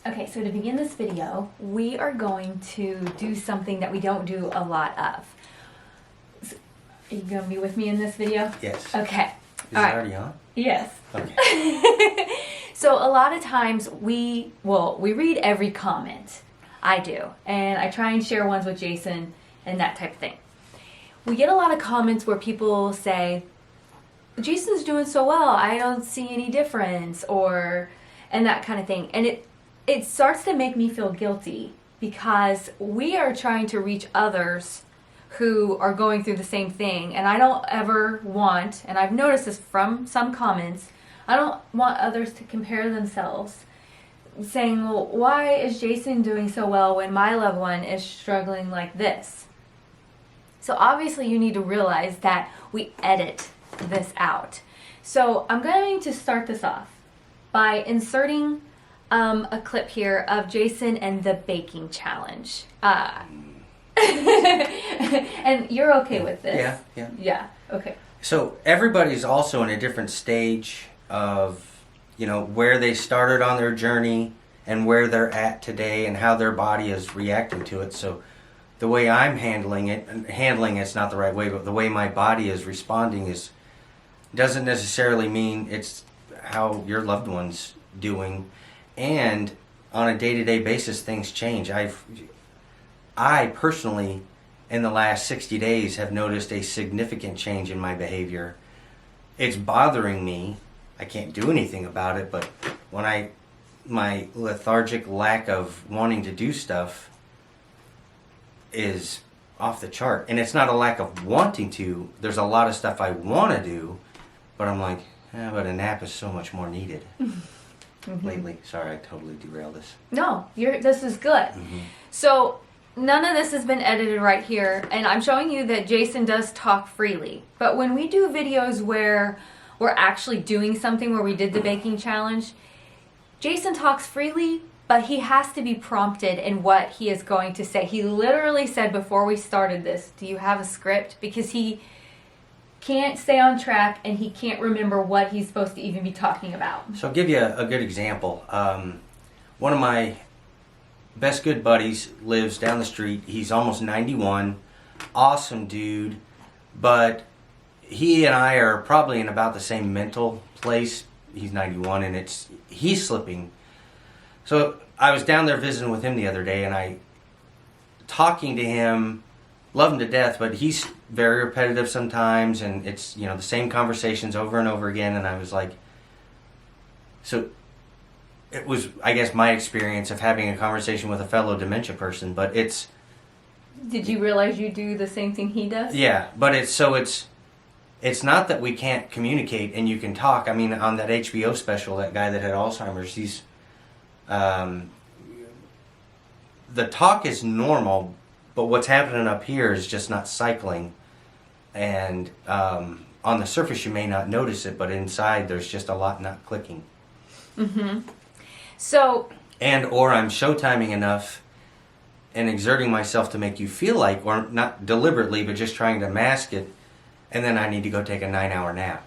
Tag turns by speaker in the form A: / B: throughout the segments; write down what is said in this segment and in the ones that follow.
A: Okay, so to begin this video, we are going to do something that we don't do a lot of. So, are you going to be with me in this video?
B: Yes.
A: Okay.
B: Is it already on?
A: Yes.
B: Okay.
A: So a lot of times we read every comment. I do. And I try and share ones with Jason and that type of thing. We get a lot of comments where people say, Jason's doing so well, I don't see any difference, and that kind of thing. And it starts to make me feel guilty because we are trying to reach others who are going through the same thing. And I don't ever want, and I've noticed this from some comments, I don't want others to compare themselves, saying, well, why is Jason doing so well when my loved one is struggling like this? So obviously you need to realize that we edit this out. So I'm going to start this off by inserting a clip here of Jason and the baking challenge. And you're okay with this? Yeah, okay.
B: So everybody's also in a different stage of, where they started on their journey and where they're at today and how their body is reacting to it. So the way I'm handling it's not the right way, but the way my body is responding doesn't necessarily mean it's how your loved one's doing. And on a day-to-day basis, things change. I personally, in the last 60 days, have noticed a significant change in my behavior. It's bothering me. I can't do anything about it, but when my lethargic lack of wanting to do stuff is off the chart. And it's not a lack of wanting to. There's a lot of stuff I want to do, but I'm like, but a nap is so much more needed. Lately. Sorry, I totally derailed this.
A: No, this is good. So none of this has been edited right here, and I'm showing you that Jason does talk freely. But when we do videos where we're actually doing something, where we did the baking challenge, Jason talks freely, but he has to be prompted in what he is going to say. He literally said before we started this, do you have a script? Because he can't stay on track and he can't remember what he's supposed to even be talking about.
B: So I'll give you a good example. One of my best good buddies lives down the street. He's almost 91. Awesome dude. But he and I are probably in about the same mental place. He's 91 and he's slipping. So I was down there visiting with him the other day, and talking to him, love him to death, but he's very repetitive sometimes, and it's, the same conversations over and over again. And I was like, so it was, I guess, my experience of having a conversation with a fellow dementia person, but
A: Did you realize you do the same thing he does?
B: Yeah, but it's not that we can't communicate and you can talk. I mean, on that HBO special, that guy that had Alzheimer's, the talk is normal, but what's happening up here is just not cycling. And on the surface you may not notice it, but inside there's just a lot not clicking.
A: So...
B: or I'm showtiming enough and exerting myself to make you feel like, or not deliberately, but just trying to mask it, and then I need to go take a 9-hour nap.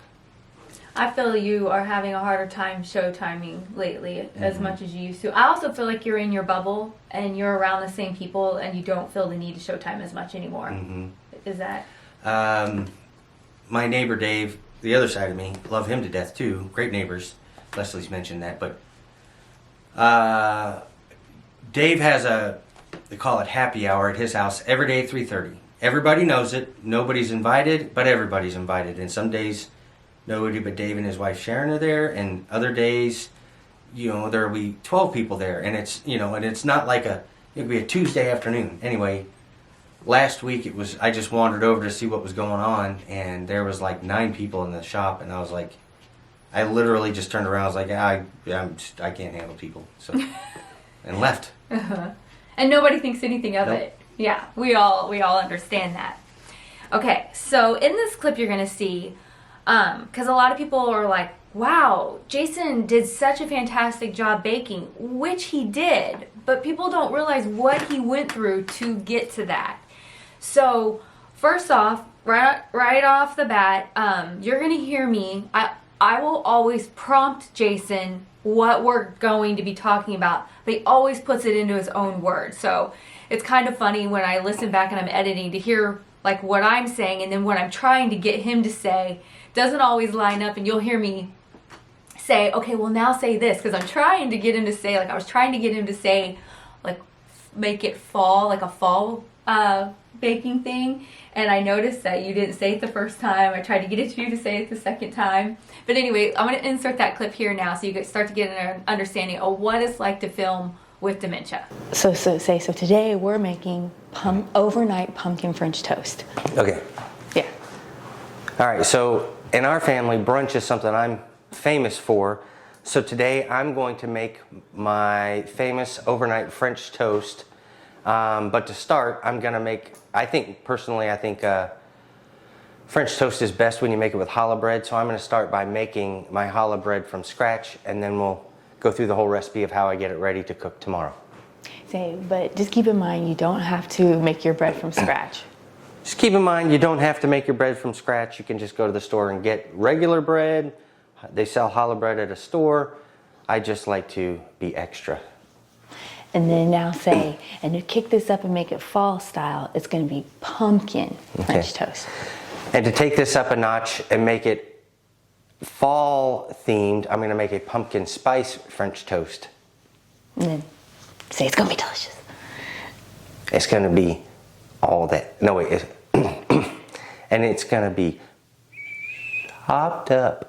A: I feel you are having a harder time showtiming lately as much as you used to. I also feel like you're in your bubble and you're around the same people and you don't feel the need to showtime as much anymore. Is that?
B: My neighbor Dave, the other side of me, love him to death too. Great neighbors. Leslie's mentioned that. But Dave has they call it happy hour at his house every day at 3:30. Everybody knows it. Nobody's invited, but everybody's invited. And some days nobody but Dave and his wife Sharon are there, and other days, there'll be 12 people there, and it's not like it'll be a Tuesday afternoon. Anyway, last week I just wandered over to see what was going on, and there was like 9 people in the shop, and I was like, I literally just turned around. I was like, I can't handle people, so and left.
A: And nobody thinks anything of it. Yeah, we all understand that. Okay, so in this clip you're gonna see. Because a lot of people are like, wow, Jason did such a fantastic job baking, which he did, but people don't realize what he went through to get to that. So first off, right off the bat, you're going to hear me, I will always prompt Jason what we're going to be talking about, but he always puts it into his own words. So it's kind of funny when I listen back and I'm editing to hear like what I'm saying, and then what I'm trying to get him to say doesn't always line up, and you'll hear me say, okay, well now say this, because I'm trying to get him to say, like I was trying to get him to say, like make it fall, like a fall baking thing, and I noticed that you didn't say it the first time. I tried to get it to you to say it the second time. But anyway, I'm going to insert that clip here now so you can start to get an understanding of what it's like to film with dementia.
C: So today we're making overnight pumpkin French toast.
B: Okay.
C: Yeah.
B: All right, so in our family, brunch is something I'm famous for. So today I'm going to make my famous overnight French toast. But to start, I'm going to make, I think French toast is best when you make it with challah bread. So I'm going to start by making my challah bread from scratch, and then we'll go through the whole recipe of how I get it ready to cook tomorrow.
C: But just keep in mind, you don't have to make your bread from scratch.
B: Just keep in mind, you don't have to make your bread from scratch. You can just go to the store and get regular bread. They sell challah bread at a store. I just like to be extra.
C: And then now and to kick this up and make it fall style, it's going to be pumpkin French toast.
B: And to take this up a notch and make it fall themed, I'm going to make a pumpkin spice French toast.
C: And then say it's going to be delicious.
B: It's going to be all that. No, wait. And it's going to be hopped up.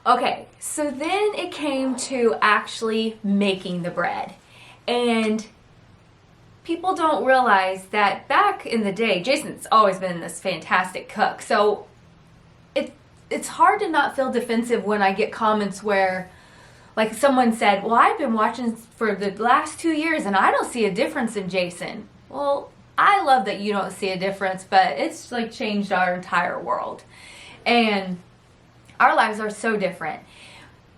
A: Okay, so then it came to actually making the bread. And people don't realize that back in the day, Jason's always been this fantastic cook. So it's hard to not feel defensive when I get comments where, like someone said, well, I've been watching for the last 2 years and I don't see a difference in Jason. Well, I love that you don't see a difference, but it's like changed our entire world. And our lives are so different.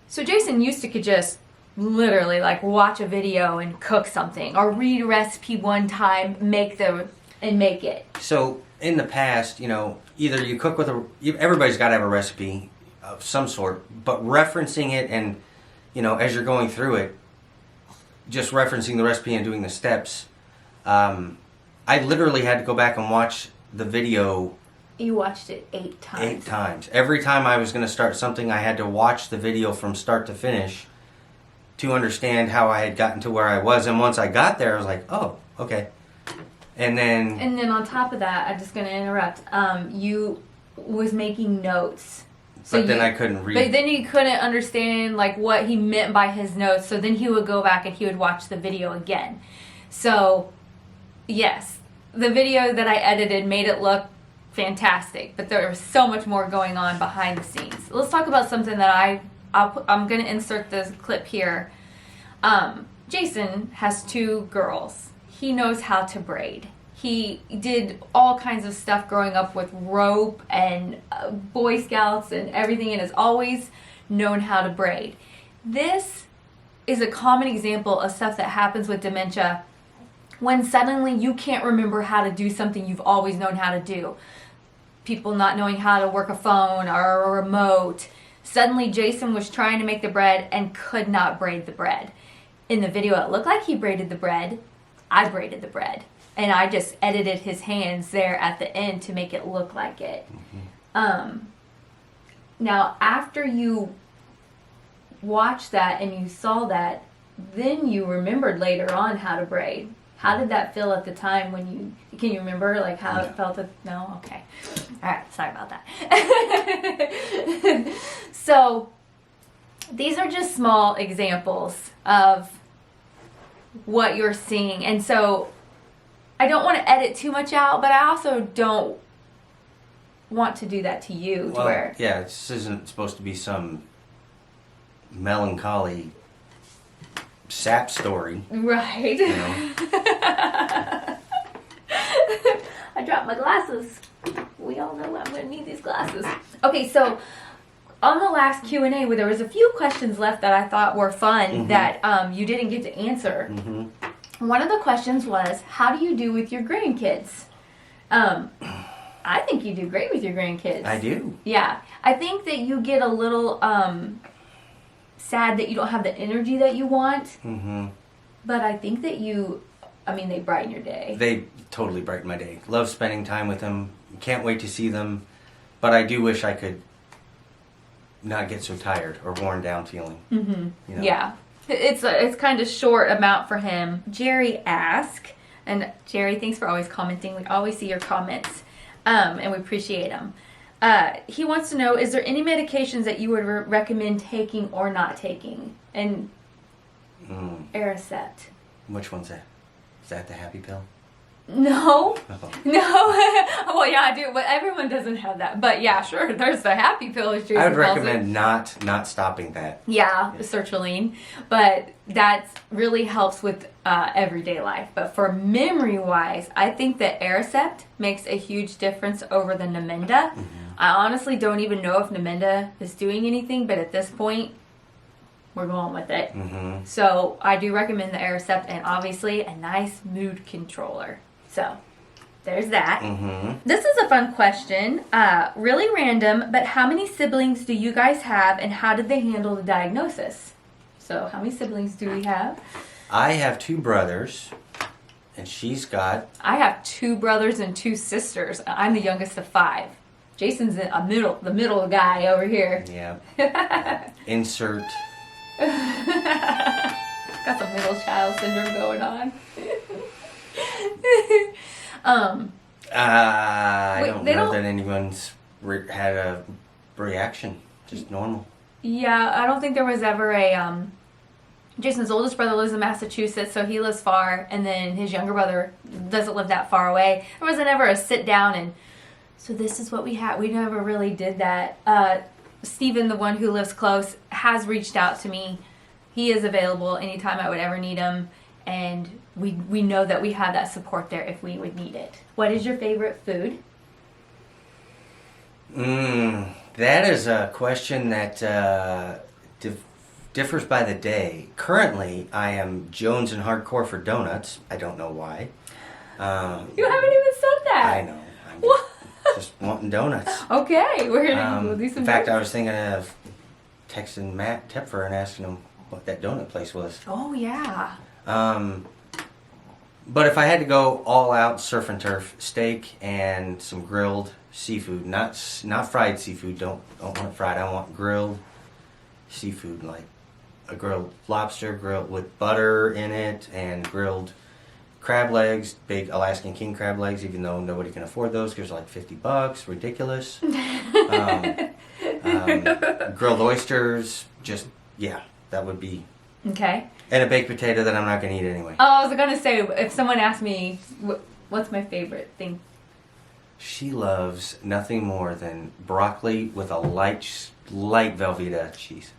A: So Jason used to could just literally like watch a video and cook something, or read a recipe one time, make it.
B: So in the past, either you cook with everybody's got to have a recipe of some sort, but referencing it and, as you're going through it, just referencing the recipe and doing the steps, I literally had to go back and watch the video.
A: You watched it 8 times.
B: 8 times. Every time I was going to start something, I had to watch the video from start to finish to understand how I had gotten to where I was. And once I got there, I was like, oh, okay. And then
A: on top of that, I'm just going to interrupt. You was making notes.
B: But then I couldn't read.
A: But then you couldn't understand like what he meant by his notes. So then he would go back and he would watch the video again. So, yes, the video that I edited made it look fantastic, but there was so much more going on behind the scenes. Let's talk about something that I'm going to insert this clip here. Jason has 2 girls. He knows how to braid. He did all kinds of stuff growing up with rope and Boy Scouts and everything, and has always known how to braid. This is a common example of stuff that happens with dementia when suddenly you can't remember how to do something you've always known how to do. People not knowing how to work a phone or a remote. Suddenly Jason was trying to make the bread and could not braid the bread. In the video it looked like he braided the bread. I braided the bread. And I just edited his hands there at the end to make it look like it. Mm-hmm. Now after you watched that and you saw that, then you remembered later on how to braid. How did that feel at the time can you remember like how it felt? No? Okay. All right. Sorry about that. So these are just small examples of what you're seeing. And so I don't want to edit too much out, but I also don't want to do that to you.
B: Well, yeah, this isn't supposed to be some melancholy sap story.
A: Right. I dropped my glasses. We all know I'm going to need these glasses. Okay, so on the last Q&A, where there was a few questions left that I thought were fun that you didn't get to answer. One of the questions was, how do you do with your grandkids? I think you do great with your grandkids.
B: I do.
A: Yeah. I think that you get a little sad that you don't have the energy that you want.
B: Mm-hmm.
A: But I think that they brighten your day.
B: They totally brighten my day. Love spending time with them. Can't wait to see them. But I do wish I could not get so tired or worn down feeling.
A: Mm-hmm.
B: You know?
A: Yeah. It's kind of short amount for him. Jerry asked, and Jerry, thanks for always commenting. We always see your comments, and we appreciate them. He wants to know, is there any medications that you would recommend taking or not taking? And Aricept.
B: Which one's that? Is that the happy pill?
A: No.
B: Oh.
A: No. Well, yeah, I do, but everyone doesn't have that. But yeah, sure, there's the happy pill. As Jason
B: I would
A: calls it.
B: recommend not stopping that.
A: Yeah, sertraline. But that really helps with everyday life. But for memory-wise, I think that Aricept makes a huge difference over the Namenda. Mm-hmm. I honestly don't even know if Namenda is doing anything, but at this point, we're going with it.
B: Mm-hmm.
A: So I do recommend the Aricept, and obviously a nice mood controller. So there's that.
B: Mm-hmm.
A: This is a fun question. Really random, but how many siblings do you guys have, and how did they handle the diagnosis? So how many siblings do we have?
B: I have 2 brothers, and she's got...
A: I have 2 brothers and 2 sisters. I'm the youngest of 5. Jason's the middle guy over here.
B: Yeah. Insert...
A: Got some middle child syndrome going on.
B: I don't know that anyone's had a reaction. Just normal.
A: Yeah, I don't think there was ever a... Jason's oldest brother lives in Massachusetts, so he lives far, and then his younger brother doesn't live that far away. There wasn't ever a sit down and, so this is what we had. We never really did that. Steven, the one who lives close, has reached out to me. He is available anytime I would ever need him, and we know that we have that support there if we would need it. What is your favorite food?
B: That is a question that differs by the day. Currently, I am Jones and hardcore for donuts. I don't know why.
A: You haven't even said that.
B: I know. I'm just wanting donuts.
A: Okay, we're gonna do some.
B: In fact,
A: donuts.
B: I was thinking of texting Matt Tepfer and asking him what that donut place was.
A: Oh yeah.
B: But if I had to go all out, surf and turf, steak and some grilled seafood, not fried seafood. Don't want it fried. I want grilled seafood, like a grilled lobster, grilled with butter in it, and grilled crab legs, big Alaskan king crab legs, even though nobody can afford those because they're like $50, ridiculous. Grilled oysters, that would be.
A: Okay.
B: And a baked potato that I'm not going to eat anyway.
A: Oh, I was gonna say, if someone asked me, what's my favorite thing?
B: She loves nothing more than broccoli with a light Velveeta cheese.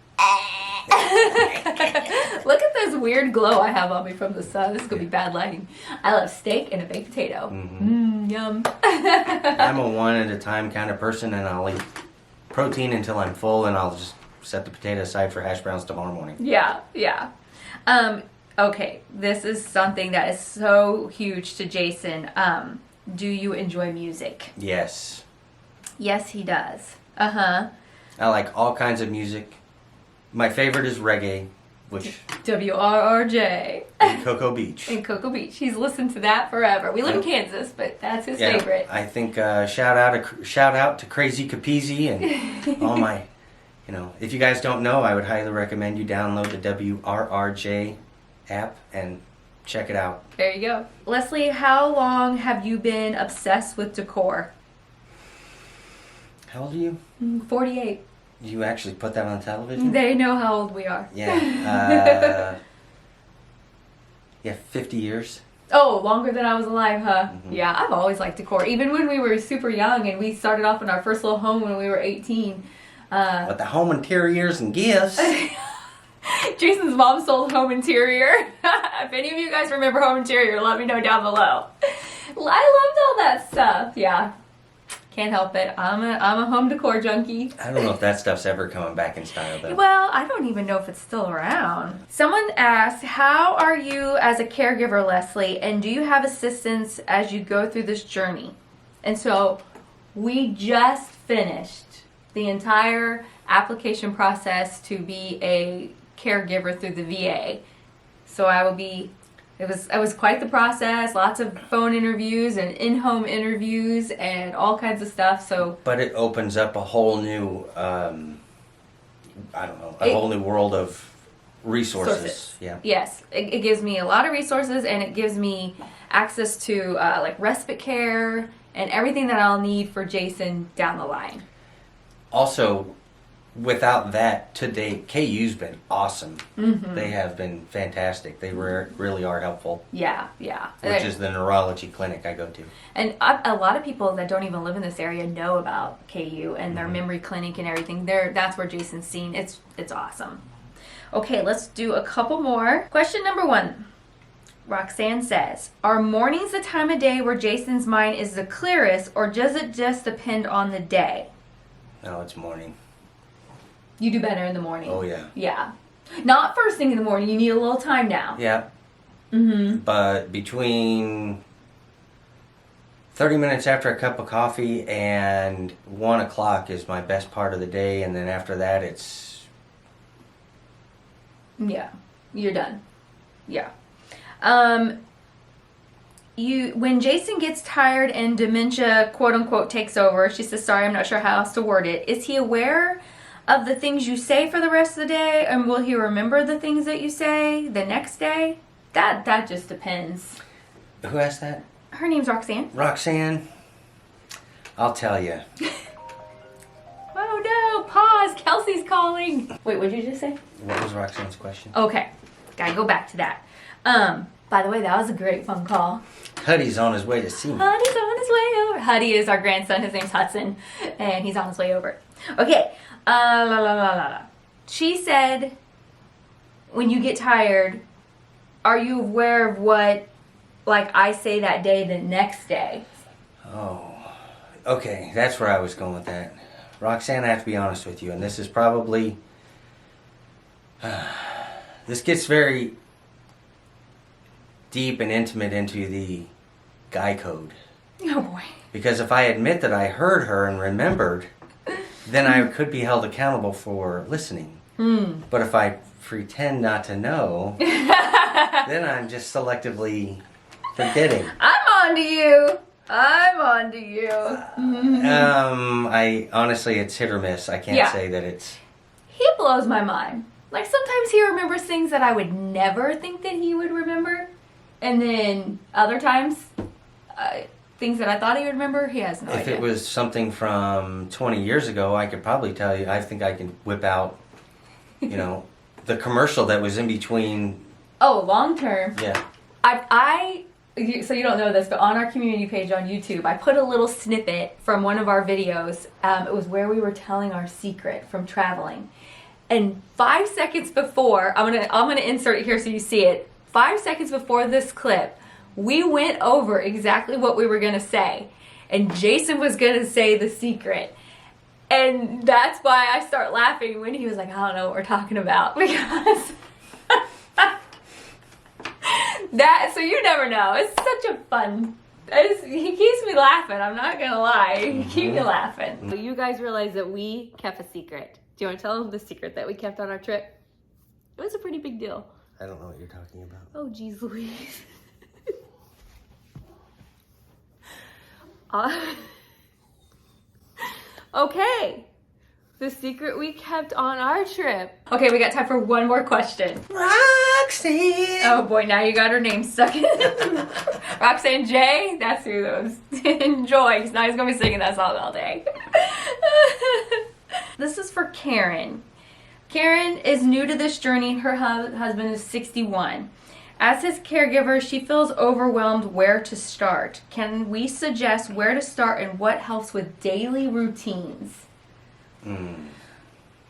A: Look at this weird glow I have on me from the sun. This is gonna be bad lighting. I love steak and a baked potato. Yum.
B: I'm a one at a time kind of person, and I'll eat protein until I'm full, and I'll just set the potato aside for hash browns tomorrow morning.
A: Yeah. Okay, this is something that is so huge to Jason. Do you enjoy music?
B: Yes.
A: Yes, he does. Uh-huh.
B: I like all kinds of music. My favorite is reggae, which...
A: WRRJ.
B: in Cocoa Beach.
A: In Cocoa Beach. He's listened to that forever. We live in Kansas, but that's his favorite.
B: I think shout out to Crazy Capeasy and all my... if you guys don't know, I would highly recommend you download the WRRJ app and check it out.
A: There you go. Leslie, how long have you been obsessed with decor?
B: How old are you?
A: 48.
B: You actually put that on television?
A: They know how old we are.
B: Yeah. 50 years.
A: Oh, longer than I was alive, huh?
B: Mm-hmm.
A: Yeah, I've always liked decor. Even when we were super young and we started off in our first little home when we were 18.
B: But the home interiors and gifts.
A: Jason's mom sold home interior. If any of you guys remember home interior, let me know down below. I loved all that stuff. Yeah. Can't help it. I'm a home decor junkie.
B: I don't know if that stuff's ever coming back in style, though.
A: Well, I don't even know if it's still around. Someone asked, how are you as a caregiver, Leslie, and do you have assistance as you go through this journey? And so We just finished the entire application process to be a caregiver through the VA. So I was quite the process, lots of phone interviews and in-home interviews and all kinds of stuff. So,
B: but it opens up a whole new, whole new world of resources. Yeah.
A: Yes, it gives me a lot of resources, and it gives me access to like respite care and everything that I'll need for Jason down the line.
B: Also, without that, to date, KU's been awesome.
A: Mm-hmm.
B: They have been fantastic. They really are helpful.
A: Yeah.
B: Which is the neurology clinic I go to.
A: And a lot of people that don't even live in this area know about KU and their memory clinic and everything. That's where Jason's seen. It's awesome. Okay, let's do a couple more. Question number 1. Roxanne says, are mornings the time of day where Jason's mind is the clearest, or does it just depend on the day?
B: No, it's morning.
A: You do better in the morning.
B: Oh, yeah.
A: Yeah. Not first thing in the morning. You need a little time now.
B: Yeah.
A: Mm-hmm.
B: But between 30 minutes after a cup of coffee and 1 o'clock is my best part of the day. And then after that, it's...
A: Yeah. You're done. Yeah. When Jason gets tired and dementia, quote unquote, takes over, she says, sorry, I'm not sure how else to word it. Is he aware of the things you say for the rest of the day, and will he remember the things that you say the next day? That just depends.
B: Who asked that?
A: Her name's Roxanne.
B: Roxanne, I'll tell you.
A: Oh no, pause, Kelsey's calling. Wait, what did you just say?
B: What was Roxanne's question?
A: Okay, gotta go back to that. By the way, that was a great phone call.
B: Huddy's on his way to see me.
A: Huddy's on his way over. Huddy is our grandson. His name's Hudson, and he's on his way over. Okay. She said, when you get tired, are you aware of what, like, I say that day the next day?
B: Oh, okay. That's where I was going with that. Roxanne, I have to be honest with you, and this is probably... this gets very deep and intimate into the guy code.
A: Oh, boy.
B: Because if I admit that I heard her and remembered, then I could be held accountable for listening. But if I pretend not to know, then I'm just selectively forgetting.
A: I'm on to you.
B: I honestly, it's hit or miss. I can't say that it's...
A: He blows my mind. Like, sometimes he remembers things that I would never think that he would remember. And then other times, things that I thought he would remember, he has no idea.
B: If it was something from 20 years ago, I could probably tell you. I think I can whip out, the commercial that was in between.
A: Oh, long term.
B: Yeah.
A: So you don't know this, but on our community page on YouTube, I put a little snippet from one of our videos. It was where we were telling our secret from traveling. And 5 seconds before, I'm gonna insert it here so you see it. 5 seconds before this clip, we went over exactly what we were gonna say. And Jason was gonna say the secret. And that's why I start laughing when he was like, I don't know what we're talking about. Because so you never know. It's such a fun... He keeps me laughing. I'm not gonna lie. He keeps me laughing. So you guys realize that we kept a secret. Do you want to tell them the secret that we kept on our trip? It was a pretty big deal.
B: I don't know what you're talking about.
A: Oh, geez Louise. Okay. The secret we kept on our trip. Okay, we got time for one more question.
B: Roxanne!
A: Oh boy, now you got her name stuck in. Roxanne J? That's who those. Enjoy, because now he's going to be singing that song all day. This is for Karen. Karen is new to this journey. Her husband is 61. As his caregiver, she feels overwhelmed where to start. Can we suggest where to start and what helps with daily routines?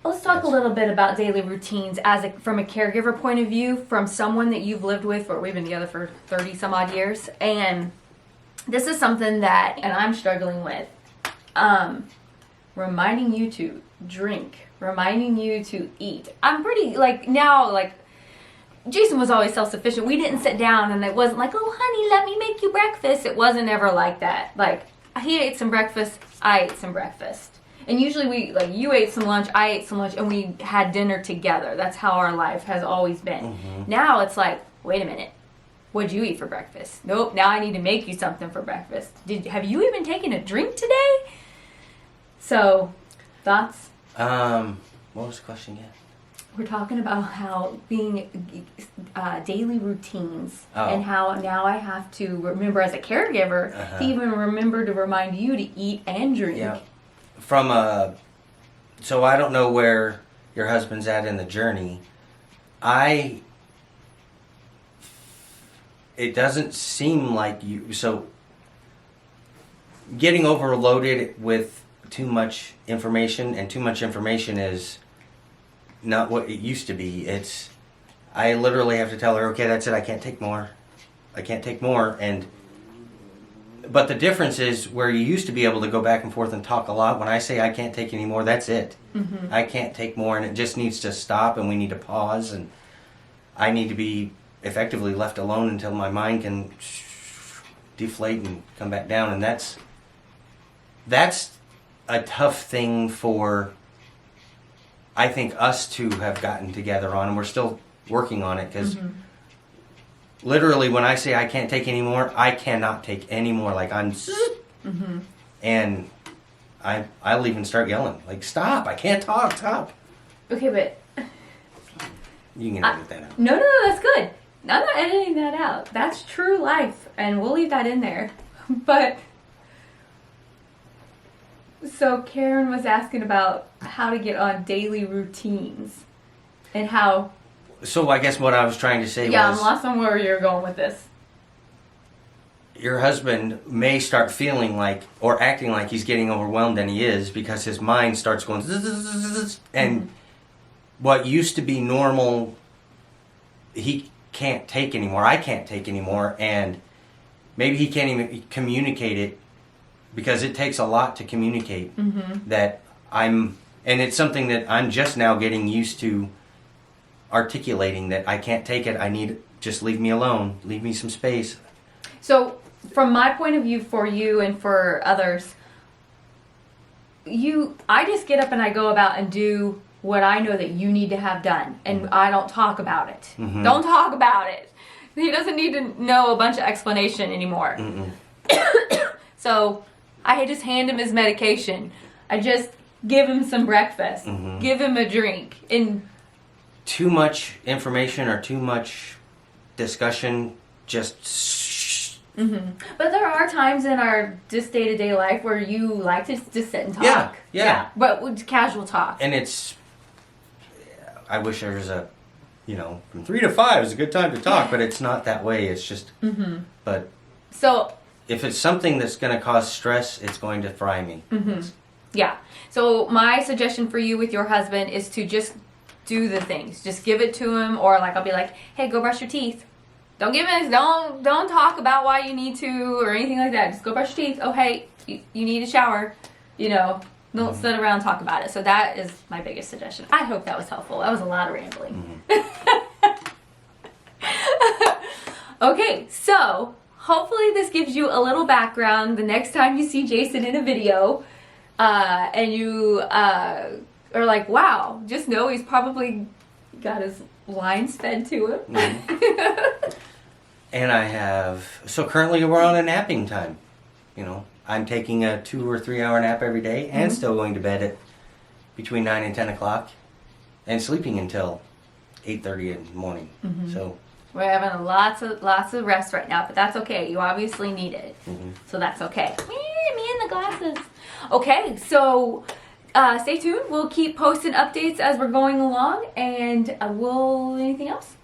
A: Let's talk a little bit about daily routines from a caregiver point of view, from someone that you've lived with, or we've been together for 30 some odd years. And this is something that, and I'm struggling with, reminding you to drink, reminding you to eat. I'm pretty, Jason was always self-sufficient. We didn't sit down and it wasn't like, oh honey, let me make you breakfast. It wasn't ever like that. Like, he ate some breakfast, I ate some breakfast. And usually we, like, you ate some lunch, I ate some lunch, and we had dinner together. That's how our life has always been.
B: Mm-hmm.
A: Now it's like, wait a minute. What'd you eat for breakfast? Nope, now I need to make you something for breakfast. Have you even taken a drink today? So, thoughts?
B: What was the question again?
A: We're talking about how being daily routines
B: Oh.
A: and how now I have to remember as a caregiver to even remember to remind you to eat and drink.
B: Yeah. So I don't know where your husband's at in the journey. It doesn't seem like you, so getting overloaded with too much information, and too much information is not what it used to be. I literally have to tell her, okay, that's it, I can't take more. But the difference is where you used to be able to go back and forth and talk a lot. When I say I can't take any more, that's it.
A: Mm-hmm.
B: I can't take more, and it just needs to stop, and we need to pause, and I need to be effectively left alone until my mind can deflate and come back down. And that's a tough thing for, I think, us to have gotten together on, and we're still working on it, because literally when I say I can't take any more, I cannot take any more. Like and I'll even start yelling, like, stop, I can't talk, stop.
A: Okay, but
B: You can edit that out.
A: no, that's good. I'm not editing that out. That's true life, and we'll leave that in there. But so Karen was asking about how to get on daily routines and how.
B: So I guess what I was trying to say
A: Yeah,
B: was,
A: I'm lost on where you're going with this.
B: your husband may start feeling like, or acting like, he's getting overwhelmed, and he is, because his mind starts going zzz, zzz, zzz, zzz, and what used to be normal, he can't take anymore. I can't take anymore, and maybe he can't even communicate it, because it takes a lot to communicate that and it's something that I'm just now getting used to articulating, that I can't take it. I need, just leave me alone, leave me some space.
A: So, from my point of view, for you and for others, I just get up and I go about and do what I know that you need to have done, and I don't talk about it. Don't talk about it. He doesn't need to know a bunch of explanation anymore. So, I just hand him his medication. I just give him some breakfast, give him a drink, and
B: Too much information or too much discussion, just
A: But there are times in our just day-to-day life where you like to just sit and talk.
B: Yeah.
A: But with casual talk.
B: and I wish there was from 3 to 5 is a good time to talk, but it's not that way. It's just, but
A: So,
B: if it's something that's going to cause stress, it's going to fry me.
A: yeah. So my suggestion for you with your husband is to just do the things. Just give it to him, or like I'll be like, hey, go brush your teeth. Don't don't talk about why you need to or anything like that. Just go brush your teeth. Oh, hey, you need a shower. Don't sit around and talk about it. So that is my biggest suggestion. I hope that was helpful. That was a lot of rambling. Okay, so hopefully this gives you a little background the next time you see Jason in a video, and you are like, wow, just know he's probably got his lines fed to him.
B: And so currently we're on a napping time. I'm taking a 2 or 3 hour nap every day, and still going to bed at between 9 and 10 o'clock, and sleeping until 8:30 in the morning. So
A: we're having lots of rest right now, but that's okay. You obviously need it, so that's okay. Me and the glasses. Okay, so stay tuned. We'll keep posting updates as we're going along, and anything else?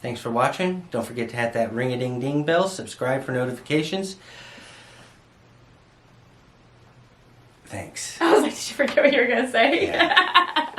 B: thanks for watching. Don't forget to hit that ring-a-ding-ding bell. Subscribe for notifications. Thanks.
A: I was like, did you forget what you were going to say?
B: Yeah.